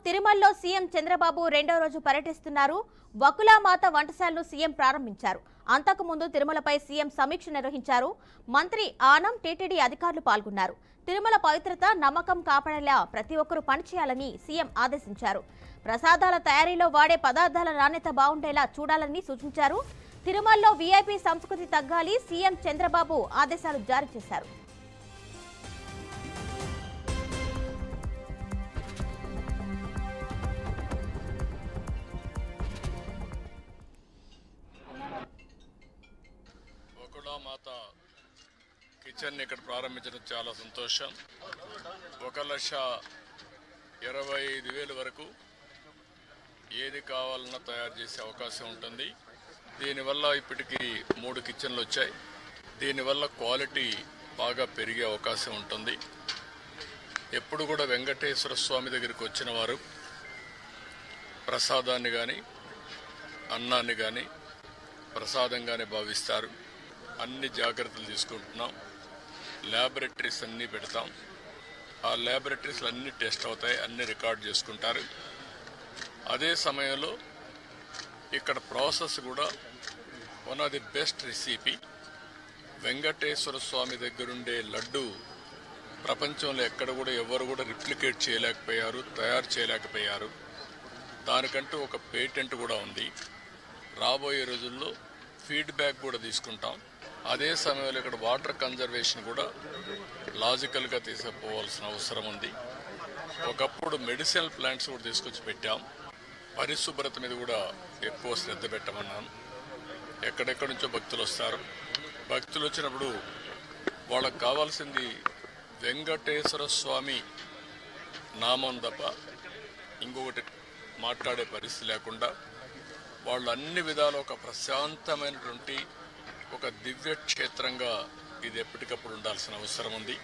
తిరుమలలో సీఎం చంద్రబాబు రెండో రోజు పర్యటిస్తున్నారు. వకులామాత వంటశాలను సీఎం ప్రారంభించారు. అంతకుముందు తిరుమలపై సీఎం సమీక్ష నిర్వహించారు. మంత్రి ఆనం, టీటీడీ అధికారులు పాల్గొన్నారు. తిరుమల పవిత్రత, నమ్మకం కాపాడేలా ప్రతి ఒక్కరూ పనిచేయాలని సీఎం ఆదేశించారు. ప్రసాదాల తయారీలో వాడే పదార్థాల నాణ్యత బాగుండేలా చూడాలని సూచించారు. తిరుమలలో వీఐపీ సంస్కృతి తగ్గాలి, సీఎం చంద్రబాబు ఆదేశాలు జారీ చేశారు. వకులామాత కిచెన్ ఇక్కడ ప్రారంభించడం చాలా సంతోషం. 1,25,000 వరకు ఏది కావాలన్నా తయారు చేసే అవకాశం ఉంటుంది. దీనివల్ల ఇప్పటికీ 3 కిచెన్లు వచ్చాయి. దీనివల్ల క్వాలిటీ బాగా పెరిగే అవకాశం ఉంటుంది. ఎప్పుడు కూడా వెంకటేశ్వర స్వామి దగ్గరికి వచ్చిన వారు ప్రసాదాన్ని కానీ అన్నాన్ని కానీ ప్రసాదంగానే భావిస్తారు. అన్ని జాగ్రత్తలు తీసుకుంటున్నాం. ల్యాబొరేటరీస్ అన్నీ పెడతాం. ఆ ల్యాబొరేటరీస్లో అన్నీ టెస్ట్ అవుతాయి, అన్నీ రికార్డ్ చేసుకుంటారు. అదే సమయంలో ఇక్కడ ప్రాసెస్ కూడా one of the best recipe. Venkateswara Swamy దగ్గరుండే లడ్డు ప్రపంచంలో ఎక్కడ కూడా ఎవరు కూడా రిప్లికేట్ చేయలేకపోయారు, తయారు చేయలేకపోయారు. దానికంటూ ఒక పేటెంట్ కూడా ఉంది. రాబోయే రోజుల్లో ఫీడ్బ్యాక్ కూడా తీసుకుంటాం. అదే సమయంలో ఇక్కడ వాటర్ కన్జర్వేషన్ కూడా లాజికల్గా తీసుకుపోవాల్సిన అవసరం ఉంది. ఒకప్పుడు మెడిసినల్ ప్లాంట్స్ కూడా తీసుకొచ్చి పెట్టాం. పరిశుభ్రత మీద కూడా ఎక్కువ శ్రద్ధ పెట్టమన్నాను. ఎక్కడెక్కడి నుంచో భక్తులు వస్తారు. భక్తులు వచ్చినప్పుడు వాళ్ళకు కావాల్సింది వెంకటేశ్వర స్వామి నామం తప్ప ఇంకొకటి మాట్లాడే పరిస్థితి లేకుండా వాళ్ళు అన్ని విధాలు ఒక ప్రశాంతమైనటువంటి ఒక దివ్య క్షేత్రంగా ఇది ఎప్పటికప్పుడు ఉండాల్సిన అవసరం ఉంది.